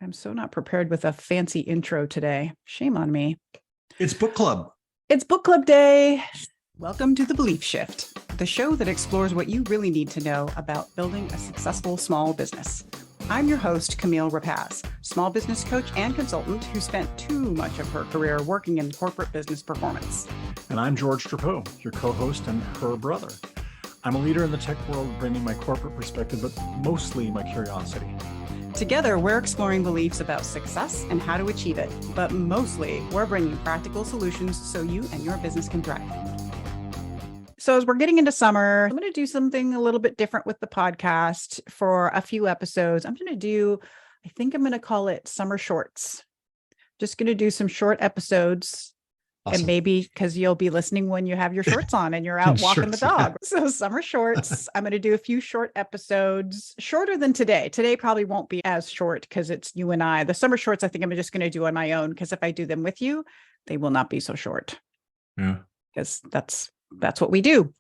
I'm so not prepared with a fancy intro today. Shame on me. It's book club. It's book club day. Welcome to The Belief Shift, the show that explores what you really need to know about building a successful small business. I'm your host, Camille Rapaz, small business coach and consultant who spent too much of her career working in corporate business performance. And I'm George Trapeau, your co-host and her brother. I'm a leader in the tech world, bringing my corporate perspective, but mostly my curiosity. Together, we're exploring beliefs about success and how to achieve it, but mostly we're bringing practical solutions so you and your business can thrive. So as we're getting into summer, I'm going to do something a little bit different with the podcast for a few episodes. I think I'm going to call it Summer Shorts. Just going to do some short episodes. Awesome. And maybe because you'll be listening when you have your shorts on and you're out walking the dog. Yeah. So Summer Shorts, I'm going to do a few short episodes, shorter than today. Today probably won't be as short because it's you and I. The Summer Shorts, I think I'm just going to do on my own because if I do them with you, they will not be so short. Yeah. Because that's what we do.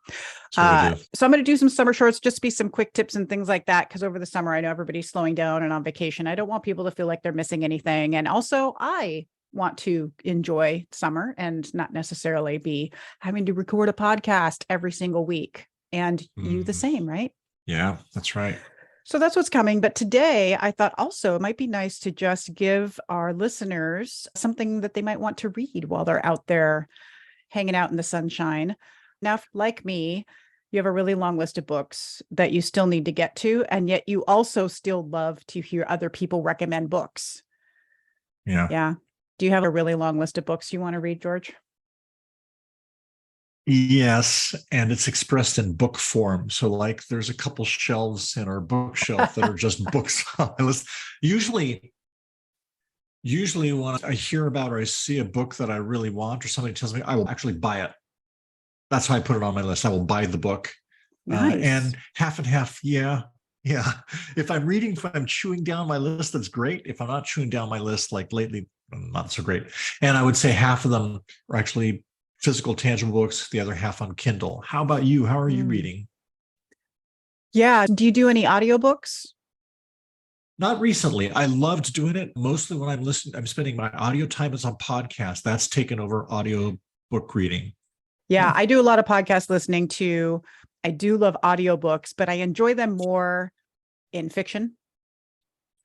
So I'm going to do some summer shorts, just be some quick tips and things like that. Because over the summer, I know everybody's slowing down and on vacation. I don't want people to feel like they're missing anything. And also I want to enjoy summer and not necessarily be having to record a podcast every single week. And you the same, right? Yeah, that's right. So that's what's coming. But today I thought also it might be nice to just give our listeners something that they might want to read while they're out there hanging out in the sunshine. Now, like me, you have a really long list of books that you still need to get to, and yet you also still love to hear other people recommend books. Yeah. Yeah. Do you have a really long list of books you want to read, George? Yes, and it's expressed in book form. So like there's a couple shelves in our bookshelf that are just books on my list. Usually when I hear about or I see a book that I really want or somebody tells me, I will actually buy it. That's why I put it on my list. I will buy the book. Nice. And half and half, yeah. If I'm chewing down my list, that's great. If I'm not chewing down my list, like lately, not so great. And I would say half of them are actually physical, tangible books, the other half on Kindle. How about you? How are you reading? Yeah. Do you do any audiobooks? Not recently. I loved doing it. Mostly when I'm spending my audio time is on podcasts. That's taken over audio book reading. Yeah, I do a lot of podcast listening too. I do love audiobooks, but I enjoy them more in fiction.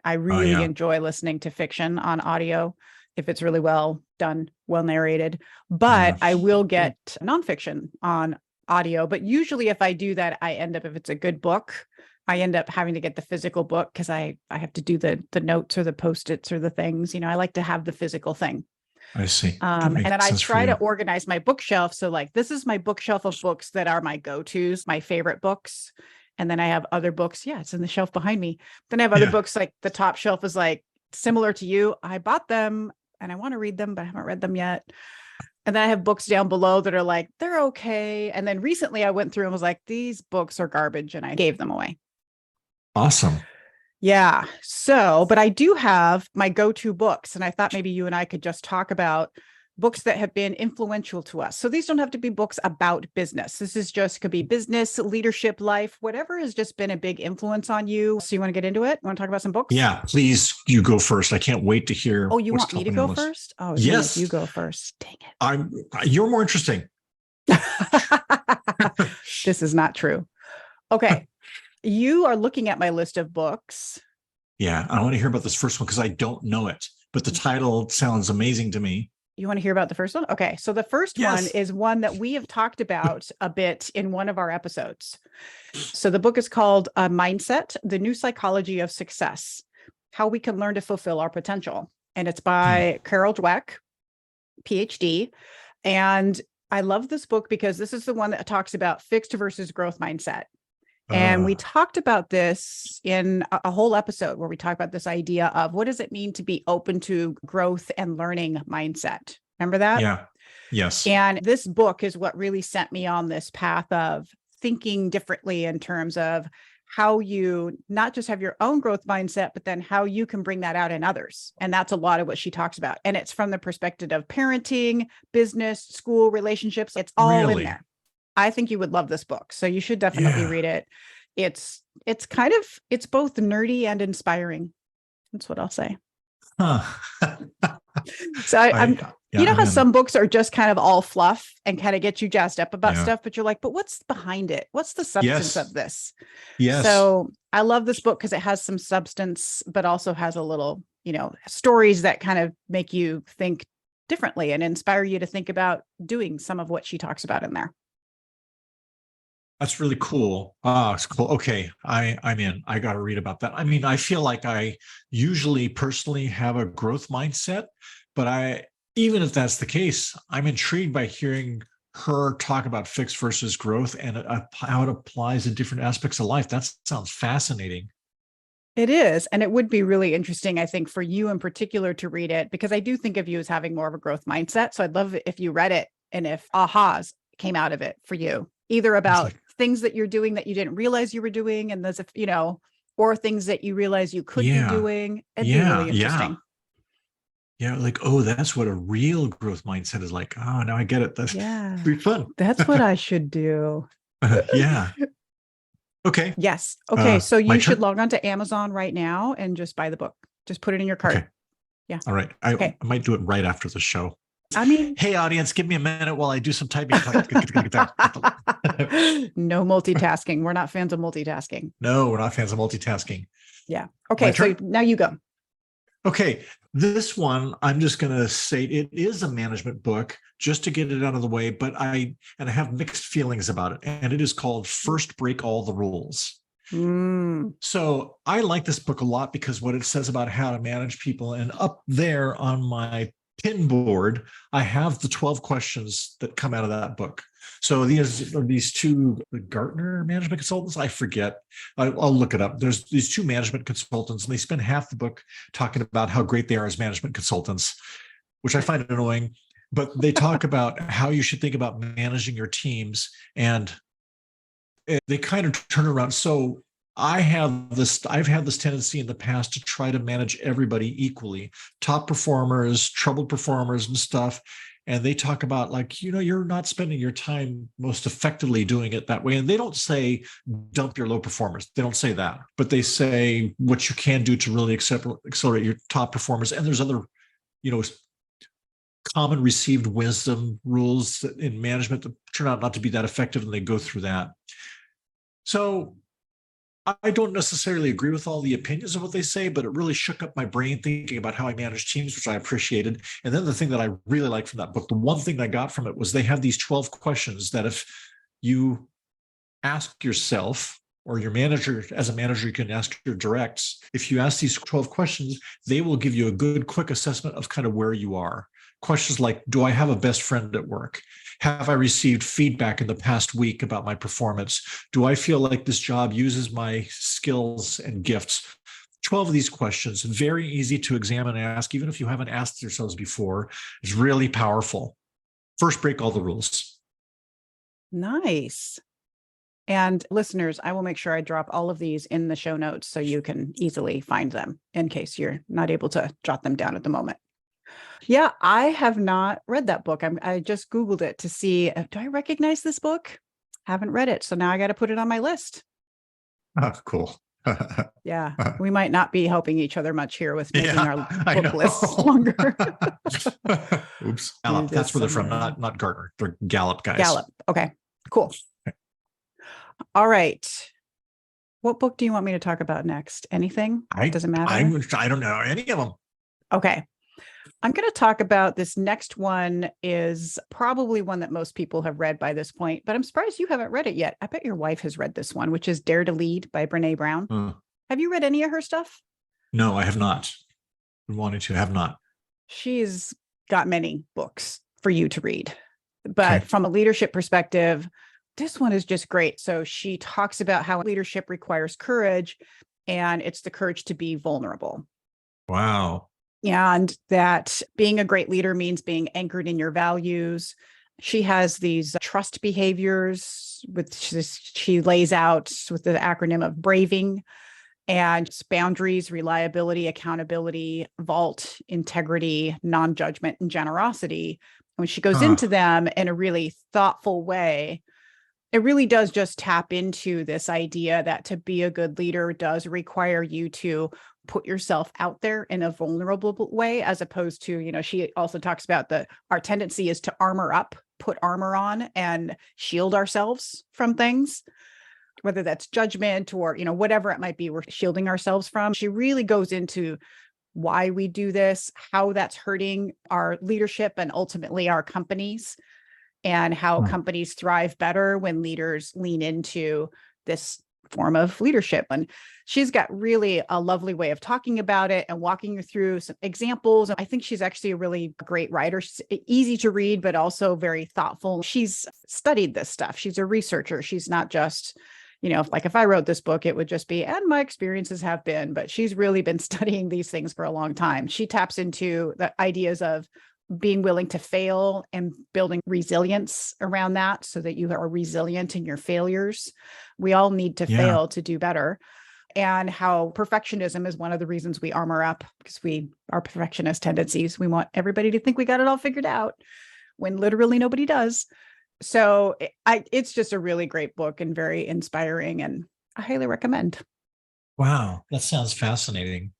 I really enjoy listening to fiction on audio if it's really well done, well narrated. But I will get nonfiction on audio. But usually if I do that, if it's a good book, I end up having to get the physical book because I have to do the notes or the Post-its or the things. I like to have the physical thing. I see. And then I try to organize my bookshelf. So like, this is my bookshelf of books that are my go-tos, my favorite books. And then I have other books. Yeah, it's in the shelf behind me. Then I have other books, like the top shelf is like similar to you. I bought them and I want to read them, but I haven't read them yet. And then I have books down below that are like, they're okay. And then recently I went through and was like, these books are garbage. And I gave them away. Awesome. Yeah. So, but I do have my go-to books, and I thought maybe you and I could just talk about books that have been influential to us. So these don't have to be books about business. Could be business, leadership, life, whatever has just been a big influence on you. So you want to get into it? Want to talk about some books? Yeah, please. You go first. I can't wait to hear. Oh, you want me to go first? Oh, yes. You go first. Dang it. You're more interesting. This is not true. Okay. You are looking at my list of books. Yeah, I want to hear about this first one because I don't know it, but the title sounds amazing to me. You want to hear about the first one? Okay, so the first one is one that we have talked about a bit in one of our episodes. So the book is called Mindset, The New Psychology of Success, How We Can Learn to Fulfill Our Potential. And it's by Carol Dweck, PhD. And I love this book because this is the one that talks about fixed versus growth mindset. And we talked about this in a whole episode where we talk about this idea of what does it mean to be open to growth and learning mindset? Remember that? Yeah. Yes. And this book is what really sent me on this path of thinking differently in terms of how you not just have your own growth mindset, but then how you can bring that out in others. And that's a lot of what she talks about. And it's from the perspective of parenting, business, school, relationships. It's all in there. I think you would love this book. So you should definitely read it. It's both nerdy and inspiring. That's what I'll say. Huh. So I'm, Yeah, you know I'm how in. some books are just kind of all fluff and kind of get you jazzed up about Yeah. stuff, but you're like, but what's behind it? What's the substance Yes. of this? Yes. So I love this book because it has some substance, but also has a little, stories that kind of make you think differently and inspire you to think about doing some of what she talks about in there. That's really cool. Ah, it's cool. Okay, I'm in. I got to read about that. I mean, I feel like I usually personally have a growth mindset, but even if that's the case, I'm intrigued by hearing her talk about fixed versus growth and how it applies in different aspects of life. That sounds fascinating. It is. And it would be really interesting, I think, for you in particular to read it, because I do think of you as having more of a growth mindset. So I'd love if you read it and if ahas came out of it for you, either It's about like, things that you're doing that you didn't realize you were doing, and those, or things that you realize you could be yeah, doing. It'd be yeah, really yeah, interesting. yeah. Like, oh, that's what a real growth mindset is like. Oh, now I get it. That's Yeah. pretty fun. That's what I should do. Yeah. Okay. Yes. Okay. So My you should turn. log on to Amazon right now and just buy the book. Just put it in your cart. Okay. Yeah. All right. I Okay. might do it right after the show. I mean, Hey, audience, give me a minute while I do some typing. no multitasking. We're not fans of multitasking. No, we're not fans of multitasking. Yeah. My Okay. So turn. now you go. Okay. This one, I'm just going to say it is a management book just to get it out of the way, but I have mixed feelings about it. And it is called First Break All the Rules. Mm. So I like this book a lot because what it says about how to manage people. And up there on my pin board, I have the 12 questions that come out of that book. So these two Gartner management consultants, I forget. I'll look it up. There's these two management consultants, and they spend half the book talking about how great they are as management consultants, which I find annoying. But they talk about how you should think about managing your teams, and they kind of turn around. So I've had this tendency in the past to try to manage everybody equally, top performers, troubled performers and stuff. And they talk about like, you're not spending your time most effectively doing it that way. And they don't say dump your low performers. They don't say that, but they say what you can do to really accelerate your top performers. And there's other, common received wisdom rules in management that turn out not to be that effective. And they go through that. So I don't necessarily agree with all the opinions of what they say, but it really shook up my brain thinking about how I manage teams, which I appreciated. And then the thing that I really liked from that book, the one thing that I got from it was they have these 12 questions that if you ask yourself, or your manager, as a manager, you can ask your directs. If you ask these 12 questions, they will give you a good, quick assessment of kind of where you are. Questions like, do I have a best friend at work? Have I received feedback in the past week about my performance? Do I feel like this job uses my skills and gifts? 12 of these questions, very easy to examine and ask, even if you haven't asked yourselves before. It's really powerful. First, break all the rules. Nice. And listeners, I will make sure I drop all of these in the show notes so you can easily find them in case you're not able to jot them down at the moment. Yeah, I have not read that book. I just Googled it to see, do I recognize this book? Haven't read it. So now I got to put it on my list. Cool. Yeah, we might not be helping each other much here with making our I book know. lists longer. Oops. Gallup. That's where they're from, not Gartner. They're Gallup guys. Gallup. Okay, cool. All right. What book do you want me to talk about next? Anything? Does it matter? I don't know any of them. Okay. I'm going to talk about this next one is probably one that most people have read by this point, but I'm surprised you haven't read it yet. I bet your wife has read this one, which is Dare to Lead by Brene Brown. Have you read any of her stuff? No, I have not. Been wanting to, have not. She's got many books for you to read, but from a leadership perspective, this one is just great. So she talks about how leadership requires courage, and it's the courage to be vulnerable. Wow. And that being a great leader means being anchored in your values. She has these trust behaviors, which she lays out with the acronym of BRAVING, and boundaries, reliability, accountability, vault, integrity, non-judgment, and generosity. When she goes into them in a really thoughtful way, it really does just tap into this idea that to be a good leader does require you to put yourself out there in a vulnerable way, as opposed to, she also talks about our tendency is to armor up, put armor on and shield ourselves from things, whether that's judgment or, whatever it might be, we're shielding ourselves from. She really goes into why we do this, how that's hurting our leadership and ultimately our companies, and how companies thrive better when leaders lean into this form of leadership. And she's got really a lovely way of talking about it and walking you through some examples. I think she's actually a really great writer. She's easy to read, but also very thoughtful. She's studied this stuff. She's a researcher. She's not just, if I wrote this book, it would just be, and my experiences have been, but she's really been studying these things for a long time. She taps into the ideas of being willing to fail and building resilience around that so that you are resilient in your failures. We all need to fail to do better. And how perfectionism is one of the reasons we armor up, because our perfectionist tendencies, we want everybody to think we got it all figured out when literally nobody does. So it's just a really great book and very inspiring, and I highly recommend. Wow, that sounds fascinating.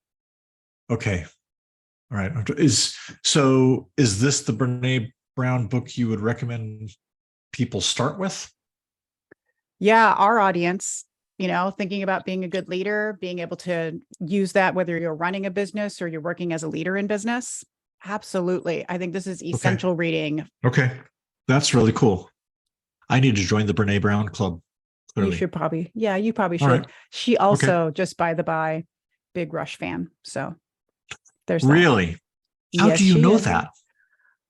Okay. All right. Is this the Brene Brown book you would recommend people start with? Yeah, our audience, thinking about being a good leader, being able to use that, whether you're running a business or you're working as a leader in business. Absolutely. I think this is essential reading. Okay. That's really cool. I need to join the Brene Brown club. Clearly. You should probably. Yeah, you probably should. Right. She also, just by the by, big Rush fan. So there's that. Really? How do you know that?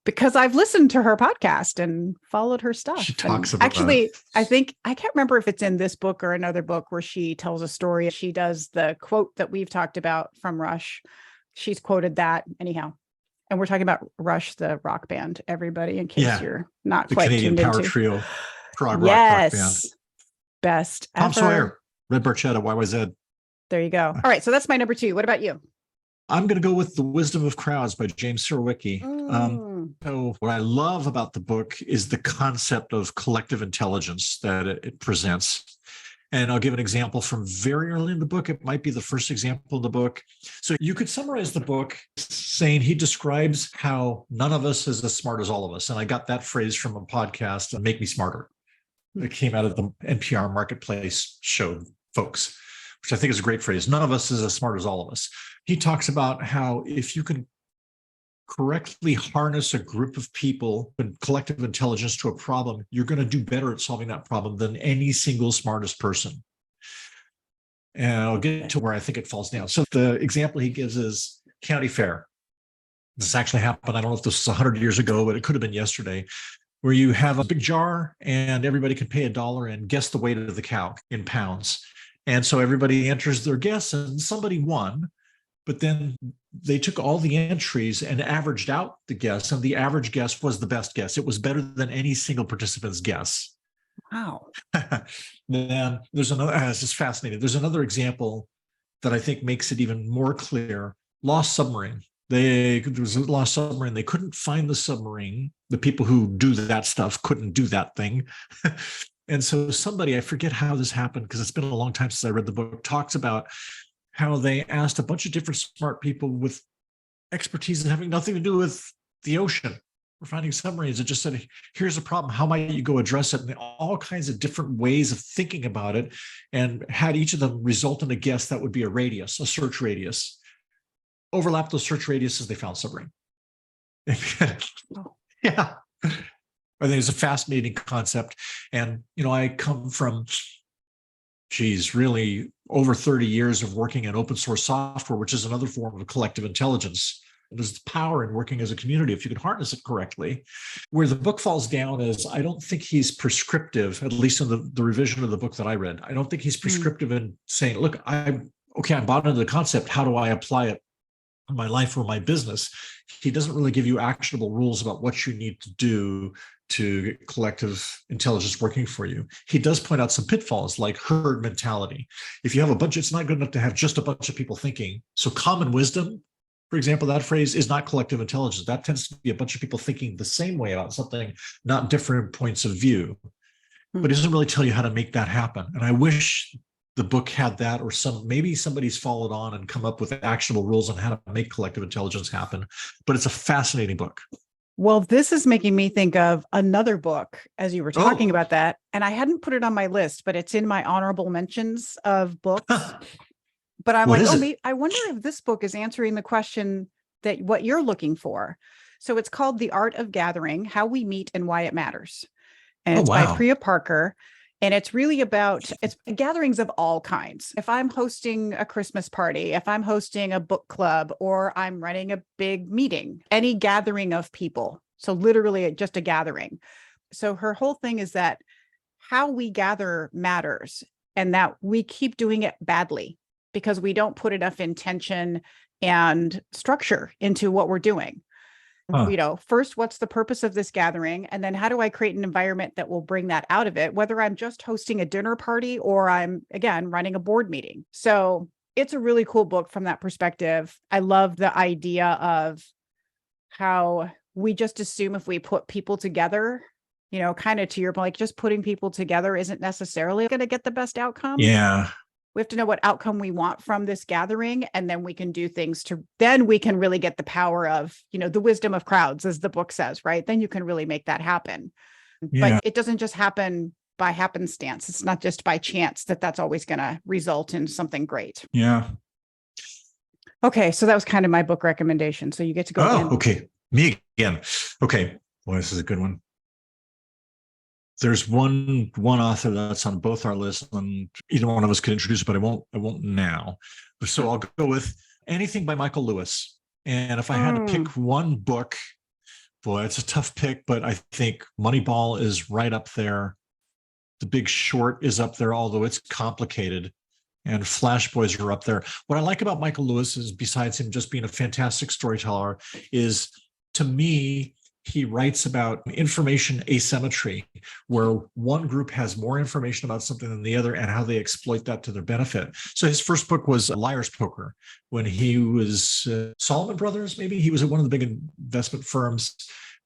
Because I've listened to her podcast and followed her stuff. She talks about actually, I can't remember if it's in this book or another book where she tells a story. She does the quote that we've talked about from Rush. She's quoted that anyhow. And we're talking about Rush, the rock band, everybody, in case you're not the quite Canadian tuned power into. trio, prog rock band. Best Tom ever. Sawyer, Red Barchetta, YYZ. There you go. All right, so that's my number 2. What about you? I'm going to go with The Wisdom of Crowds by James Surowiecki. So what I love about the book is the concept of collective intelligence that it presents. And I'll give an example from very early in the book. It might be the first example in the book. So you could summarize the book saying he describes how none of us is as smart as all of us. And I got that phrase from a podcast, Make Me Smarter. It came out of the NPR Marketplace show, folks, which I think is a great phrase. None of us is as smart as all of us. He talks about how if you can correctly harness a group of people and collective intelligence to a problem, you're going to do better at solving that problem than any single smartest person. And I'll get to where I think it falls down. So the example he gives is county fair. This actually happened. I don't know if this was 100 years ago, but it could have been yesterday, where you have a big jar and everybody can pay $1 and guess the weight of the cow in pounds. And so everybody enters their guess and somebody won, but then they took all the entries and averaged out the guess, and the average guess was the best guess. It was better than any single participant's guess. Wow. Then there's another, it's just fascinating. There's another example that I think makes it even more clear. Lost submarine. There was a lost submarine. They couldn't find the submarine. The people who do that stuff couldn't do that thing. And so somebody, I forget how this happened because it's been a long time since I read the book, talks about how they asked a bunch of different smart people with expertise and having nothing to do with the ocean for finding submarines. It just said, here's a problem. How might you go address it? And all kinds of different ways of thinking about it, and had each of them result in a guess that would be a radius, a search radius. Overlap those search radiuses, they found submarine. Yeah. I think it's a fascinating concept. And, I come from, really over 30 years of working in open source software, which is another form of collective intelligence. There's power in working as a community if you can harness it correctly. Where the book falls down is I don't think he's prescriptive, at least in the revision of the book that I read. I don't think he's prescriptive in saying, look, I'm bought into the concept. How do I apply it in my life or my business? He doesn't really give you actionable rules about what you need to do to get collective intelligence working for you. He does point out some pitfalls like herd mentality. If you have a bunch, it's not good enough to have just a bunch of people thinking. So common wisdom, for example, that phrase is not collective intelligence. That tends to be a bunch of people thinking the same way about something, not different points of view. But it doesn't really tell you how to make that happen. And I wish the book had that, or maybe somebody's followed on and come up with actionable rules on how to make collective intelligence happen. But it's a fascinating book. Well, this is making me think of another book as you were talking about that. And I hadn't put it on my list, but it's in my honorable mentions of books. But I'm like, I wonder if this book is answering the question that what you're looking for. So it's called The Art of Gathering, How We Meet and Why It Matters. And it's by Priya Parker. And it's really about it's gatherings of all kinds. If I'm hosting a Christmas party, if I'm hosting a book club, or I'm running a big meeting, any gathering of people. So literally just a gathering. So her whole thing is that how we gather matters, and that we keep doing it badly because we don't put enough intention and structure into what we're doing. First, what's the purpose of this gathering? And then how do I create an environment that will bring that out of it, whether I'm just hosting a dinner party or I'm, again, running a board meeting. So it's a really cool book from that perspective. I love the idea of how we just assume if we put people together, kind of to your point, like just putting people together isn't necessarily going to get the best outcome. Yeah. We have to know what outcome we want from this gathering, and then we can do things then we can really get the power of, the wisdom of crowds, as the book says, right? Then you can really make that happen. Yeah. But it doesn't just happen by happenstance. It's not just by chance that's always going to result in something great. Yeah. Okay. So that was kind of my book recommendation. So you get to go again. Okay. Me again. Okay. Boy, this is a good one. There's one author that's on both our lists, and either one of us could introduce it, but I won't now. So I'll go with anything by Michael Lewis. And if I had to pick one book, boy, it's a tough pick, but I think Moneyball is right up there. The Big Short is up there, although it's complicated. And Flash Boys are up there. What I like about Michael Lewis is, besides him just being a fantastic storyteller, is, to me, he writes about information asymmetry, where one group has more information about something than the other and how they exploit that to their benefit. So his first book was Liar's Poker. When he was Salomon Brothers, maybe he was at one of the big investment firms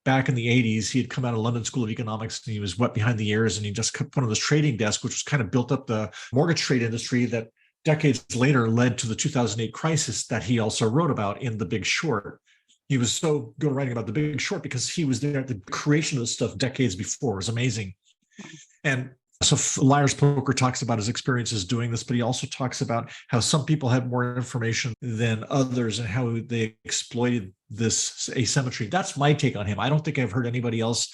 back in the 80s. He had come out of London School of Economics, and he was wet behind the ears, and he just kept one of his trading desks, which was kind of built up the mortgage trade industry that decades later led to the 2008 crisis that he also wrote about in The Big Short. He was so good at writing about The Big Short because he was there at the creation of this stuff decades before. It was amazing. And so Liar's Poker talks about his experiences doing this, but he also talks about how some people had more information than others and how they exploited this asymmetry. That's my take on him. I don't think I've heard anybody else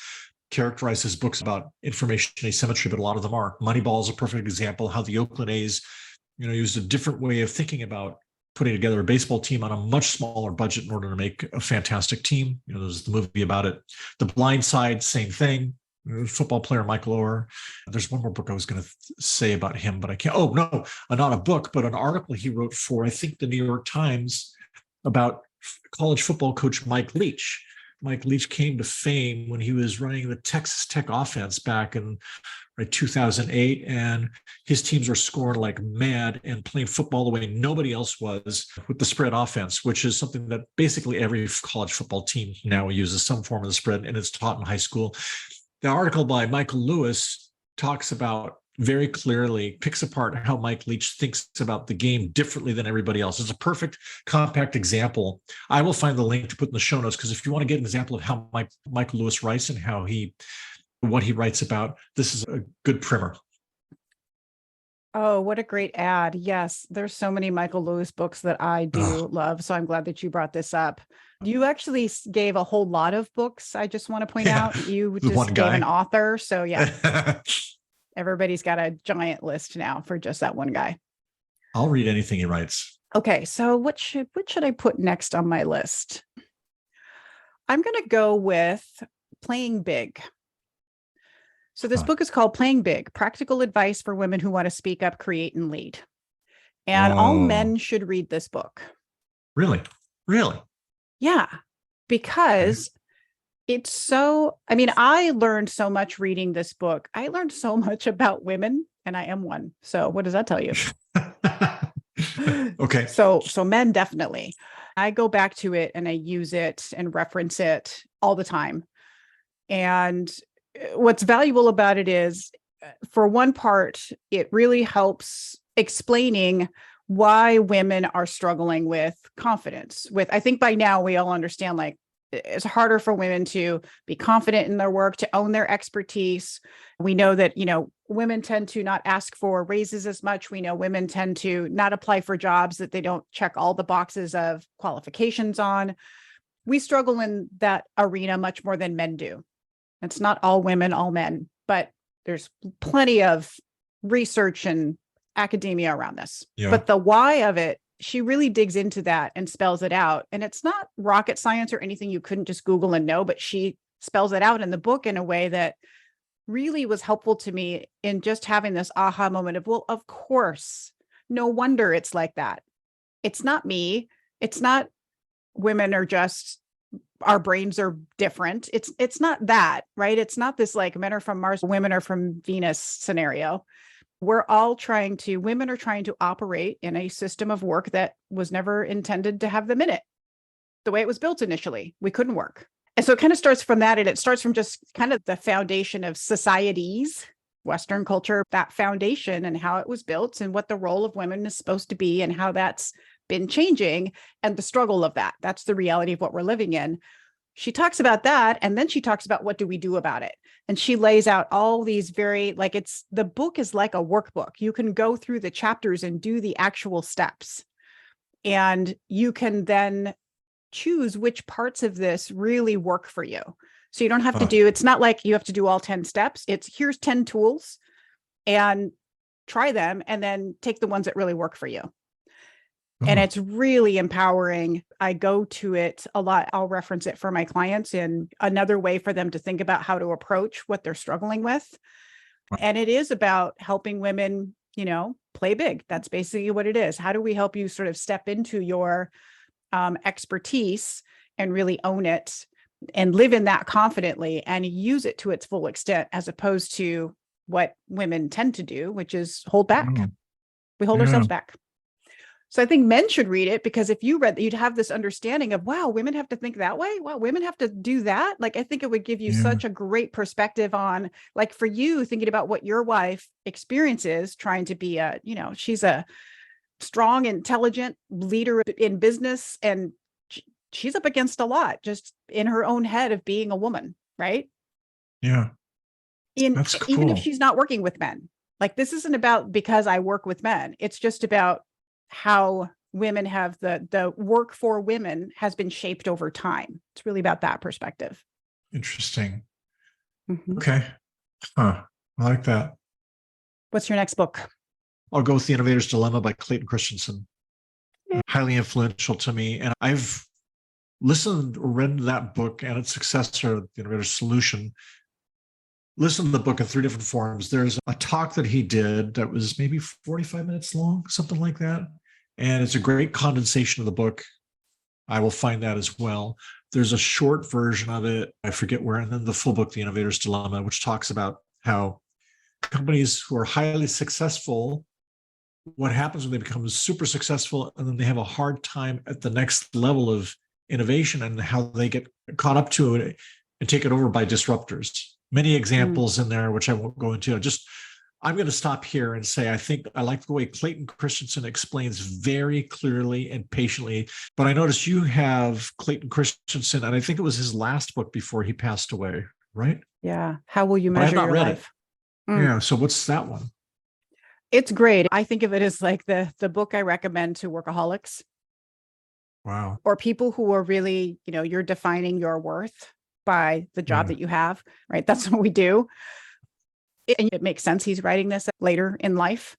characterize his books about information asymmetry, but a lot of them are. Moneyball is a perfect example, how the Oakland A's, used a different way of thinking about putting together a baseball team on a much smaller budget in order to make a fantastic team. There's the movie about it. The Blind Side, same thing. Football player Michael Oher. There's one more book I was going to say about him, but I can't. Oh, no, not a book, but an article he wrote for, I think, the New York Times about college football coach Mike Leach. Mike Leach came to fame when he was running the Texas Tech offense back in 2008, and his teams were scoring like mad and playing football the way nobody else was with the spread offense, which is something that basically every college football team now uses some form of the spread, and it's taught in high school. The article by Michael Lewis talks about very clearly, picks apart how Mike Leach thinks about the game differently than everybody else. It's a perfect, compact example. I will find the link to put in the show notes, because if you want to get an example of how Michael Lewis writes and what he writes about, this is a good primer. Oh, what a great ad. Yes, there's so many Michael Lewis books that I do love. So I'm glad that you brought this up. You actually gave a whole lot of books. I just want to point out, you just gave an author. So yeah, everybody's got a giant list now for just that one guy. I'll read anything he writes. Okay, so what should I put next on my list? I'm going to go with Playing Big. So this book is called Playing Big, Practical Advice for Women Who Want to Speak Up, Create, and Lead. And all men should read this book. Really? Yeah, because it's so, I learned so much reading this book. I learned so much about women, and I am one. So what does that tell you? Okay. So men, definitely. I go back to it and I use it and reference it all the time. And what's valuable about it is, for one part, it really helps. explaining why women are struggling with confidence. I think by now we all understand, like, it's harder for women to be confident in their work, to own their expertise. We know that, women tend to not ask for raises as much. We know women tend to not apply for jobs that they don't check all the boxes of qualifications on. We struggle in that arena much more than men do. It's not all women, all men, but there's plenty of research and academia around this. Yeah. But the why of it, she really digs into that and spells it out. And it's not rocket science or anything you couldn't just Google and know, but she spells it out in the book in a way that really was helpful to me in just having this aha moment of, well, of course, no wonder it's like that. It's not me. It's not women are just, our brains are different. It's not that, right? It's not this like men are from Mars, women are from Venus scenario. Women are trying to operate in a system of work that was never intended to have them in it. The way it was built initially, we couldn't work. And so it kind of starts from that. And it starts from just kind of the foundation of societies, Western culture, that foundation and how it was built and what the role of women is supposed to be and how that's been changing and the struggle of that. That's the reality of what we're living in. She talks about that. And then she talks about what do we do about it? And she lays out all these the book is like a workbook. You can go through the chapters and do the actual steps. And you can then choose which parts of this really work for you. So you don't have to it's not like you have to do all 10 steps. It's here's 10 tools and try them and then take the ones that really work for you. And it's really empowering. I go to it a lot. I'll reference it for my clients in another way for them to think about how to approach what they're struggling with. And it is about helping women, play big. That's basically what it is. How do we help you sort of step into your expertise and really own it and live in that confidently and use it to its full extent, as opposed to what women tend to do, which is hold back. We hold ourselves back. So I think men should read it, because if you read that, you'd have this understanding of, wow, women have to think that way. Wow, women have to do that. Like, I think it would give you such a great perspective on, like, for you thinking about what your wife experiences, trying to be she's a strong, intelligent leader in business. And she's up against a lot just in her own head of being a woman. Right. Yeah. That's cool. Even if she's not working with men, like, this isn't about because I work with men. It's just about how women have the work for women has been shaped over time. It's really about that perspective. Interesting. Okay. I like that. What's your next book? I'll go with The Innovator's Dilemma by Clayton Christensen. Highly influential to me. And I've listened or read that book and its successor, The Innovator's Solution. Listened to the book in 3 different forms. There's a talk that he did that was maybe 45 minutes long, something like that. And it's a great condensation of the book. I will find that as well. There's a short version of it, I forget where, and then the full book, The Innovator's Dilemma, which talks about how companies who are highly successful, what happens when they become super successful and then they have a hard time at the next level of innovation, and how they get caught up to it and taken over by disruptors. Many examples in there, which I won't go into. I'm going to stop here and say, I think I like the way Clayton Christensen explains very clearly and patiently. But I noticed you have Clayton Christensen, and I think it was his last book before he passed away, right? Yeah. How will you measure your life? Yeah. So what's that one? It's great. I think of it as like the book I recommend to workaholics. Wow. Or people who are really, you're defining your worth by the job that you have, right? That's what we do. And it makes sense. He's writing this later in life.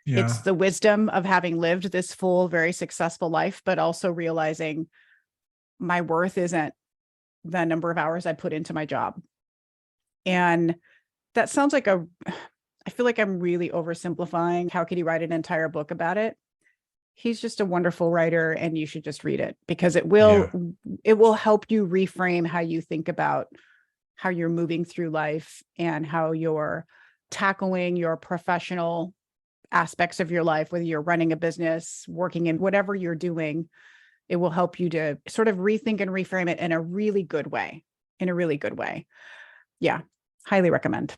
Yeah. It's the wisdom of having lived this full, very successful life, but also realizing my worth isn't the number of hours I put into my job. And that sounds like I feel like I'm really oversimplifying. How could he write an entire book about it? He's just a wonderful writer, and you should just read it, because it will help you reframe how you think about how you're moving through life and how you're tackling your professional aspects of your life, whether you're running a business, working in whatever you're doing. It will help you to sort of rethink and reframe it in a really good way, Yeah. Highly recommend.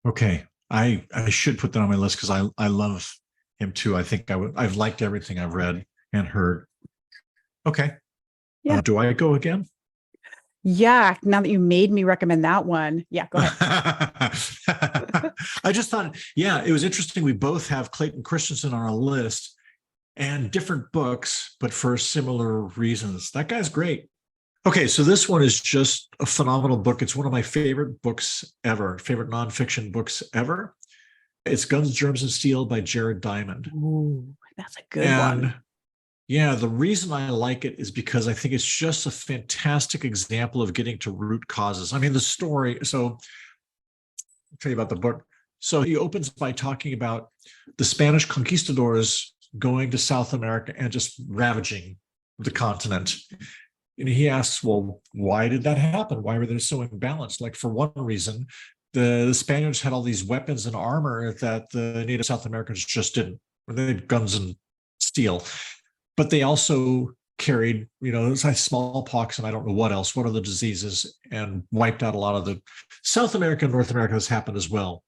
Okay. I should put that on my list, because I love him too. I think I've liked everything I've read and heard. Okay. Yeah. Do I go again? Yeah. Now that you made me recommend that one. Yeah, go ahead. I just thought, yeah, it was interesting. We both have Clayton Christensen on our list and different books, but for similar reasons. That guy's great. Okay, so this one is just a phenomenal book. It's one of my favorite books ever, favorite nonfiction books ever. It's Guns, Germs, and Steel by Jared Diamond. Ooh, that's a good And one. yeah, the reason I like it is because I think it's just a fantastic example of getting to root causes. I mean, the story, so I'll tell you about the book. So he opens by talking about the Spanish conquistadors going to South America and just ravaging the continent. And he asks, well, why did that happen? Why were they so imbalanced? Like, for one reason, the Spaniards had all these weapons and armor that the native South Americans just didn't. They had guns and steel. But they also carried, it's like smallpox and I don't know what else, what other diseases, and wiped out a lot of the South America and North America has happened as well.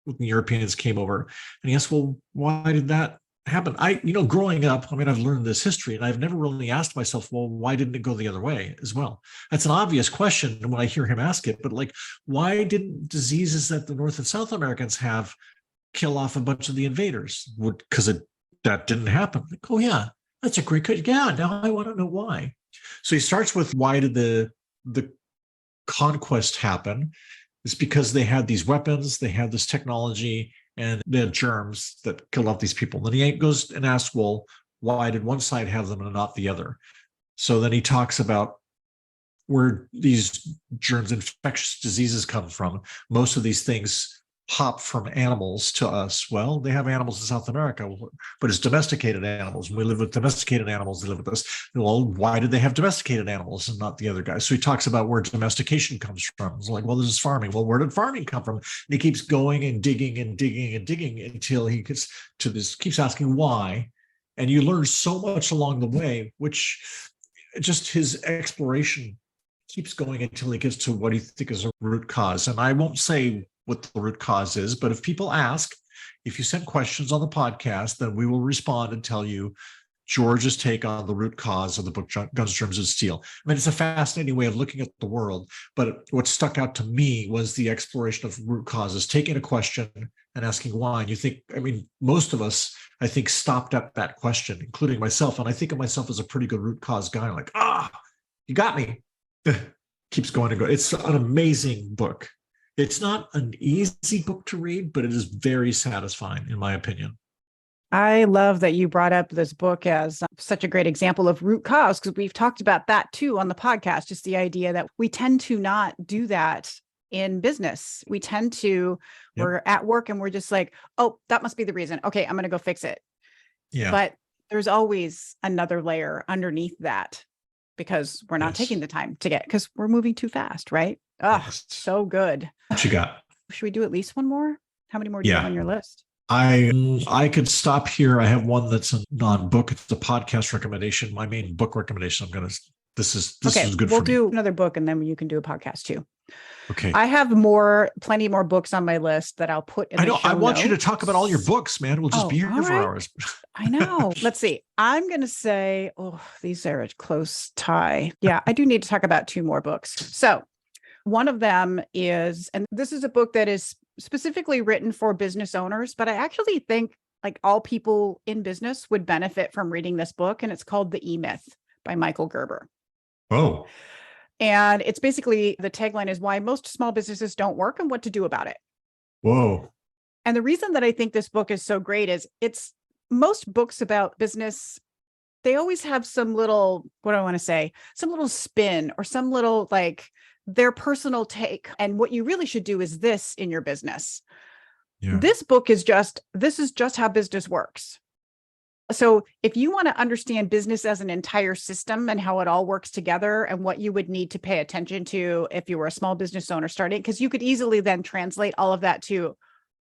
When the Europeans came over. And he asked, well, why did that happen? Growing up, I've learned this history and I've never really asked myself, well, why didn't it go the other way as well? That's an obvious question when I hear him ask it, but like, why didn't diseases that the North and South Americans have kill off a bunch of the invaders? Because that didn't happen. Like, oh yeah, that's a great question. Yeah, now I want to know why. So he starts with, why did the conquest happen? It's because they had these weapons, they had this technology, and they had germs that killed off these people. Then he goes and asks, well, why did one side have them and not the other? So then he talks about where these germs, infectious diseases come from. Most of these things hop from animals to us. Well, they have animals in South America, but it's domesticated animals. When we live with domesticated animals, they live with us. Well, why did they have domesticated animals and not the other guys? So he talks about where domestication comes from. It's like, well, this is farming. Well, where did farming come from? And he keeps going and digging and digging and digging until he gets to this, keeps asking why. And you learn so much along the way, which just his exploration keeps going until he gets to what he thinks is a root cause. And I won't say what the root cause is, but if people ask, if you send questions on the podcast, then we will respond and tell you George's take on the root cause of the book Guns, Germs, and Steel. It's a fascinating way of looking at the world, but what stuck out to me was the exploration of root causes, taking a question and asking why. And you think, most of us, I think, stopped at that question, including myself. And I think of myself as a pretty good root cause guy, like, you got me. Keeps going and going. It's an amazing book. It's not an easy book to read, but it is very satisfying, in my opinion. I love that you brought up this book as such a great example of root cause, because we've talked about that too on the podcast, just the idea that we tend to not do that in business. We tend to, we're at work and we're just like, oh, that must be the reason. Okay, I'm going to go fix it. Yeah. But there's always another layer underneath that, because we're not taking the time to because we're moving too fast, right? Oh, so good. What you got? Should we do at least one more? How many more do you have on your list? I could stop here. I have one that's a non-book. It's a podcast recommendation. My main book recommendation. This is good for me. We'll do another book and then you can do a podcast too. Okay. I have plenty more books on my list that I'll put in the show notes. I want you to talk about all your books, man. We'll just be here for hours. I know. Let's see. I'm going to say, these are a close tie. Yeah, I do need to talk about two more books. So one of them is, and this is a book that is specifically written for business owners, but I actually think like all people in business would benefit from reading this book. And it's called The E-Myth by Michael Gerber. Oh. And it's basically, the tagline is why most small businesses don't work and what to do about it. Whoa. And the reason that I think this book is so great is most books about business, they always have some little, what do I want to say? Some little spin or some little their personal take. And what you really should do is this in your business. Yeah. This book is this is just how business works. So if you want to understand business as an entire system and how it all works together and what you would need to pay attention to if you were a small business owner starting, because you could easily then translate all of that to,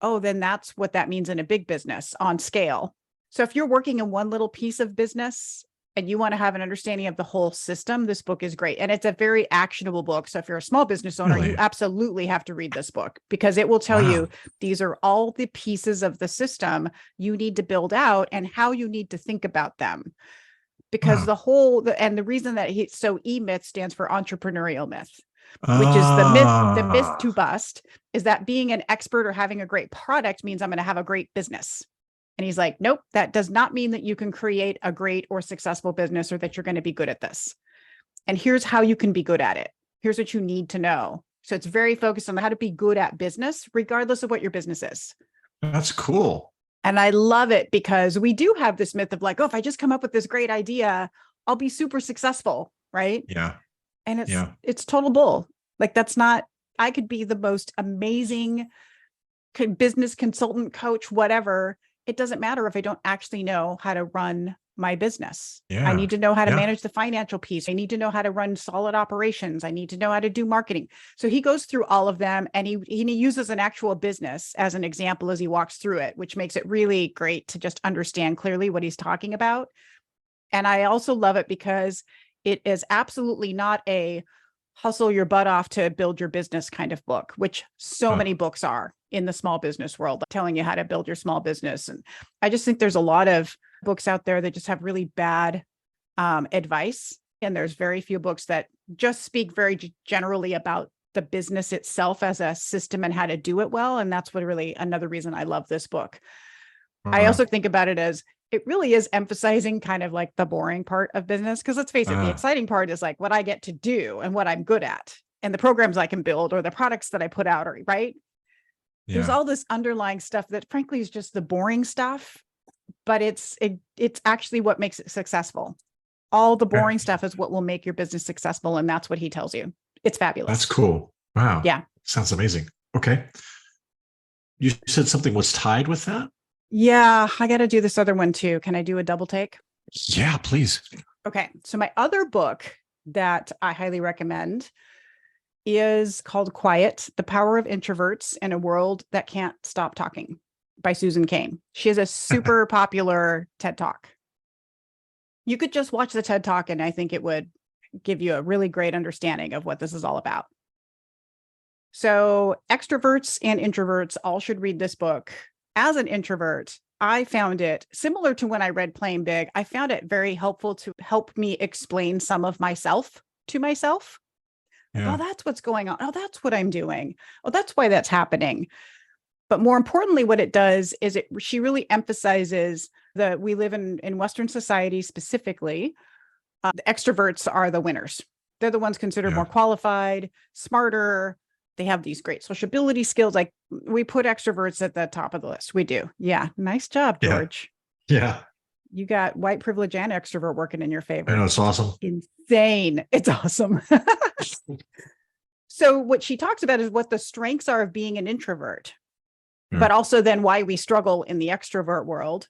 then that's what that means in a big business on scale. So if you're working in one little piece of business and you want to have an understanding of the whole system, this book is great. And it's a very actionable book. So if you're a small business owner, Really? you absolutely have to read this book because it will tell Wow. you these are all the pieces of the system you need to build out and how you need to think about them. Because the reason that E-myth stands for entrepreneurial myth, which is the myth to bust, is that being an expert or having a great product means I'm going to have a great business. And he's like, nope, that does not mean that you can create a great or successful business or that you're going to be good at this. And here's how you can be good at it. Here's what you need to know. So it's very focused on how to be good at business, regardless of what your business is. That's cool. And I love it because we do have this myth of like, oh, if I just come up with this great idea, I'll be super successful, right? Yeah. And it's total bull. Like that's not, I could be the most amazing business consultant, coach, whatever. It doesn't matter if I don't actually know how to run my business. Yeah. I need to know how to manage the financial piece. I need to know how to run solid operations. I need to know how to do marketing. So he goes through all of them and he uses an actual business as an example as he walks through it, which makes it really great to just understand clearly what he's talking about. And I also love it because it is absolutely not a hustle your butt off to build your business kind of book, which so many books are in the small business world, telling you how to build your small business. And I just think there's a lot of books out there that just have really bad advice. And there's very few books that just speak very generally about the business itself as a system and how to do it well. And that's what really another reason I love this book. I also think about it as it really is emphasizing kind of like the boring part of business. Because let's face it, the exciting part is like what I get to do and what I'm good at and the programs I can build or the products that I put out, or right. Yeah. There's all this underlying stuff that frankly is just the boring stuff, but it's actually what makes it successful. All the boring stuff is what will make your business successful. And that's what he tells you. It's fabulous. That's cool. Wow. Yeah. Sounds amazing. Okay. You said something was tied with that? Yeah, I got to do this other one too. Can I do a double take? Yeah, please. Okay. So my other book that I highly recommend is called Quiet: The Power of Introverts in a World That Can't Stop Talking by Susan Cain. She has a super popular TED Talk. You could just watch the TED Talk and I think it would give you a really great understanding of what this is all about. So extroverts and introverts all should read this book. As an introvert, I found it similar to when I read Playing Big. I found it very helpful to help me explain some of myself to myself. Yeah. Oh, that's what's going on. Oh, that's what I'm doing. Oh, that's why that's happening. But more importantly, what it does is she really emphasizes that we live in Western society specifically. The extroverts are the winners. They're the ones considered more qualified, smarter. They have these great sociability skills. Like we put extroverts at the top of the list. We do. Yeah. Nice job, George. Yeah. You got white privilege and extrovert working in your favor. I know, it's awesome. Insane. It's awesome. So what she talks about is what the strengths are of being an introvert, but also then why we struggle in the extrovert world.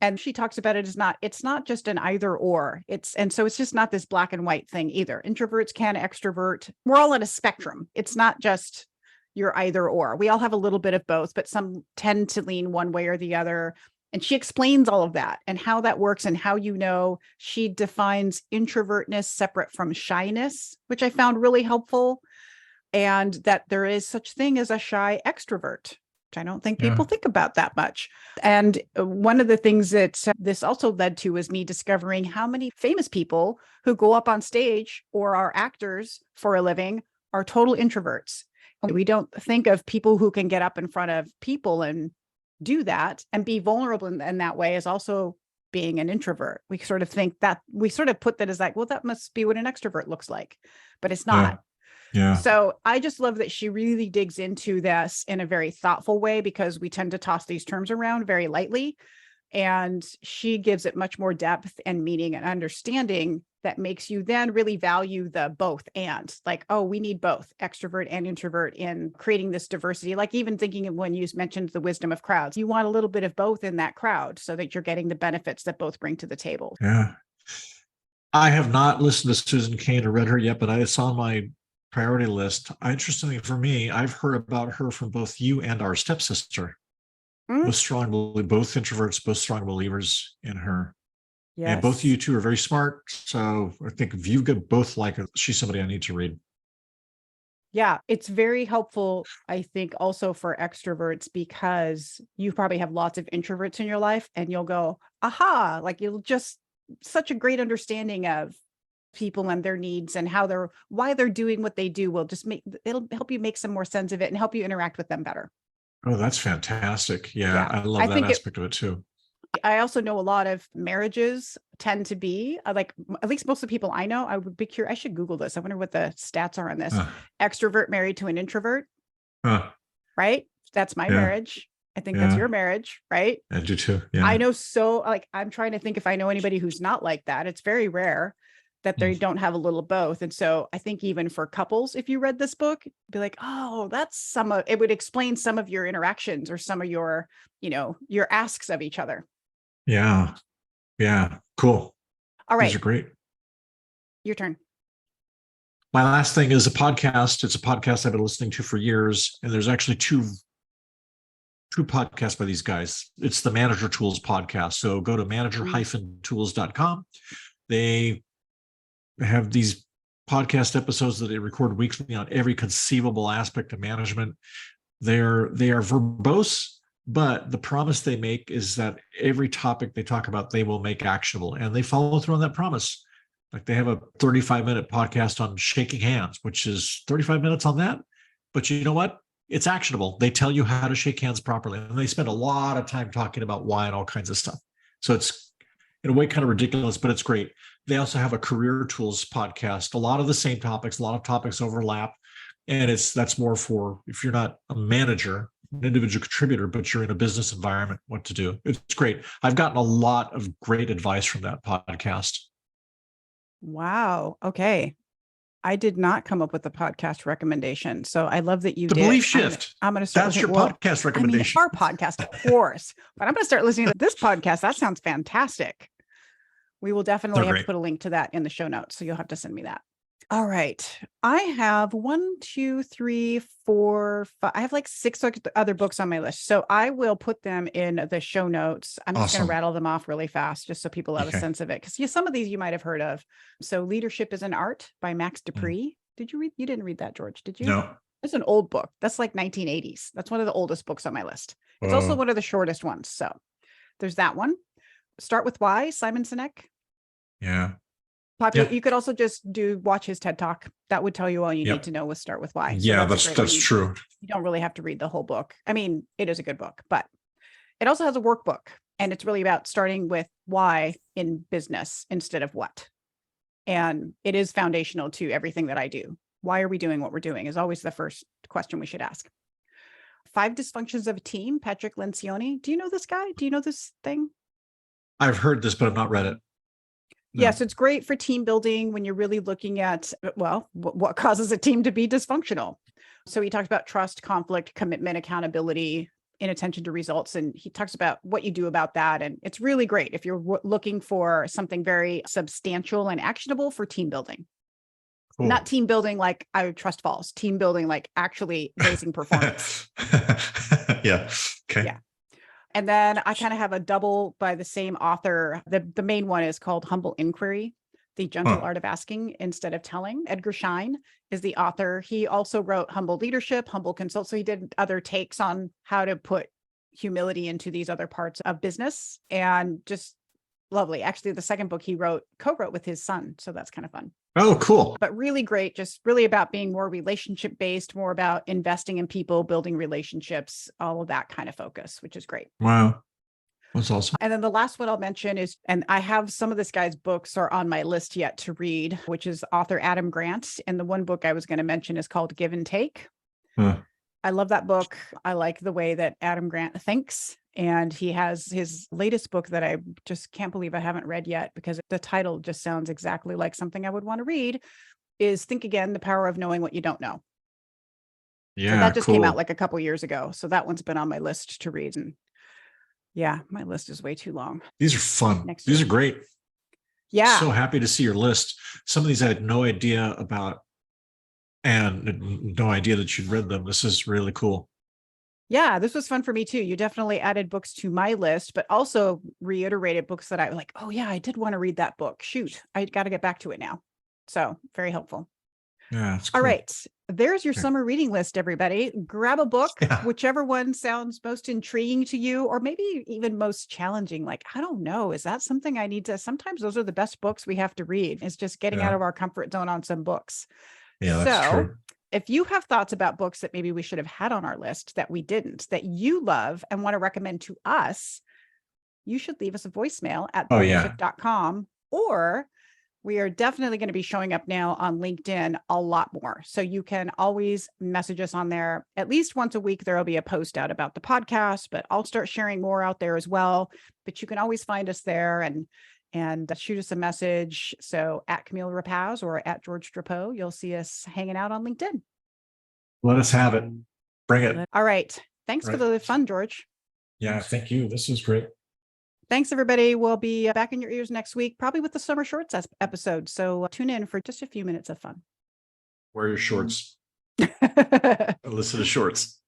And she talks about it's not just an either or. It's just not this black and white thing either. Introverts can extrovert. We're all at a spectrum. It's not just you're either or. We all have a little bit of both, but some tend to lean one way or the other. And she explains all of that and how that works and how, she defines introvertness separate from shyness, which I found really helpful. And that there is such thing as a shy extrovert. I don't think people think about that much. And one of the things that this also led to was me discovering how many famous people who go up on stage or are actors for a living are total introverts. We don't think of people who can get up in front of people and do that and be vulnerable in that way as also being an introvert. We sort of think that we sort of put that as like, well, that must be what an extrovert looks like, but it's not. Yeah. So I just love that she really digs into this in a very thoughtful way because we tend to toss these terms around very lightly. And she gives it much more depth and meaning and understanding that makes you then really value the both and like, oh, we need both extrovert and introvert in creating this diversity. Like even thinking of when you mentioned the wisdom of crowds, you want a little bit of both in that crowd so that you're getting the benefits that both bring to the table. Yeah. I have not listened to Susan Cain or read her yet, but it's on my priority list. Interestingly for me, I've heard about her from both you and our stepsister. Both introverts, both strong believers in her And both of Yes. you two are very smart. So I think if you could both like her, she's somebody I need to read. Yeah, it's very helpful, I think, also for extroverts because you probably have lots of introverts in your life and you'll go, aha, like you'll just such a great understanding of people and their needs and why they're doing what they do will just it'll help you make some more sense of it and help you interact with them better. Oh, that's fantastic. Yeah, Yeah. I love I that think aspect of it too. I also know a lot of marriages tend to be like, at least most of the people I know, I would be curious. I should Google this. I wonder what the stats are on this. Huh, Extrovert married to an introvert, huh, right? That's my yeah, marriage. I think that's yeah, your marriage, right? I do too. I Yeah. know I'm trying to think if I know anybody who's not like that. It's very rare that they Mm. don't have a little both. And so I think even for couples, if you read this book, be like, oh, it would explain some of your interactions or some of your, your asks of each other. Yeah. Yeah. Cool. All These are right, great. your turn. My last thing is a podcast. It's a podcast I've been listening to for years. And there's actually two podcasts by these guys. It's the Manager Tools podcast. So go to manager-tools.com. They have these podcast episodes that they record weekly on every conceivable aspect of management. They are verbose, but the promise they make is that every topic they talk about, they will make actionable, and they follow through on that promise. Like they have a 35-minute podcast on shaking hands, which is 35 minutes on that. But you know what? It's actionable. They tell you how to shake hands properly, and they spend a lot of time talking about why and all kinds of stuff. So it's in a way kind of ridiculous, but it's great. They also have a career tools podcast. A lot of the same topics, a lot of topics overlap. And that's more for if you're not a manager, an individual contributor, but you're in a business environment, what to do. It's great. I've gotten a lot of great advice from that podcast. Wow. Okay. I did not come up with a podcast recommendation. So I love that you The did. Belief Shift. I'm gonna start That's your listening. Well, podcast I mean, recommendation. our podcast, of course, but I'm going to start listening to this podcast. That sounds fantastic. We will definitely They're have to great. put a link to that in the show notes. So you'll have to send me that. All right. I have 1, 2, 3, 4, 5. I have like 6 other books on my list. So I will put them in the show notes. I'm just going Awesome. to rattle them off really fast just so people have a Okay. sense of it. Because some of these you might have heard of. So Leadership is an Art by Max Dupree. Did you read? You didn't read that, George, did you? No. It's an old book. That's like 1980s. That's one of the oldest books on my list. It's also one of the shortest ones. So there's that one. Start with Why, Simon Sinek. Yeah. Popular. Yeah. You could also just watch his TED Talk. That would tell you all you Yep. need to know with Start with Why. So Yeah, a that's great one. true. You don't really have to read the whole book. I mean, it is a good book, but it also has a workbook, and it's really about starting with why in business instead of what. And it is foundational to everything that I do. Why are we doing what we're doing is always the first question we should ask. 5 Dysfunctions of a Team, Patrick Lencioni. Do you know this guy? Do you know this thing? I've heard this, but I've not read it. No. Yes, it's great for team building when you're really looking at, well, what causes a team to be dysfunctional. So he talks about trust, conflict, commitment, accountability, inattention to results. And he talks about what you do about that. And it's really great if you're looking for something very substantial and actionable for team building. Cool. Not team building like I trust falls, team building like actually raising performance. Yeah. Okay. Yeah. And then I kind of have a double by the same author. The main one is called Humble Inquiry, The Gentle Art of Asking Instead of Telling. Edgar Schein is the author. He also wrote Humble Leadership, Humble Consult. So he did other takes on how to put humility into these other parts of business, and just lovely. Actually, the second book he co-wrote with his son. So that's kind of fun. Oh, cool. But really great, just really about being more relationship based, more about investing in people, building relationships, all of that kind of focus, which is great. Wow. That's awesome. And then the last one I'll mention is, and I have some of this guy's books are on my list yet to read, which is author Adam Grant. And the one book I was going to mention is called Give and Take. Huh. I love that book. I like the way that Adam Grant thinks. And he has his latest book that I just can't believe I haven't read yet, because the title just sounds exactly like something I would want to read, is Think Again, The Power of Knowing What You Don't Know. Yeah. So that just cool. came out like a couple years ago. So that one's been on my list to read. And yeah, my list is way too long. These are fun. Next These year. are great. Yeah. So happy to see your list. Some of these I had no idea about, and no idea that you'd read them. This is really cool. Yeah, this was fun for me too. You definitely added books to my list, but also reiterated books that I was like, oh yeah, I did want to read that book. Shoot, I got to get back to it now. So very helpful. Yeah, it's All cool. right. There's your Okay. summer reading list, everybody. Grab a book, Yeah. whichever one sounds most intriguing to you, or maybe even most challenging. Like, I don't know, is that something I need to? Sometimes those are the best books we have to read, is just getting out Yeah. of our comfort zone on some books. Yeah, that's So true. if you have thoughts about books that maybe we should have had on our list that we didn't, that you love and want to recommend to us, you should leave us a voicemail at Oh, yeah. bookship.com, or we are definitely going to be showing up now on LinkedIn a lot more. So you can always message us on there. At least once a week, there will be a post out about the podcast, but I'll start sharing more out there as well. But you can always find us there and shoot us a message. So at Camille Rapaz or at George Drapeau, you'll see us hanging out on LinkedIn. Let us have it. Bring it. All right. Thanks for Right. the fun, George. Yeah, thank you. This is great. Thanks, everybody. We'll be back in your ears next week, probably with the Summer Shorts episode. So tune in for just a few minutes of fun. Wear your shorts. Listen to shorts.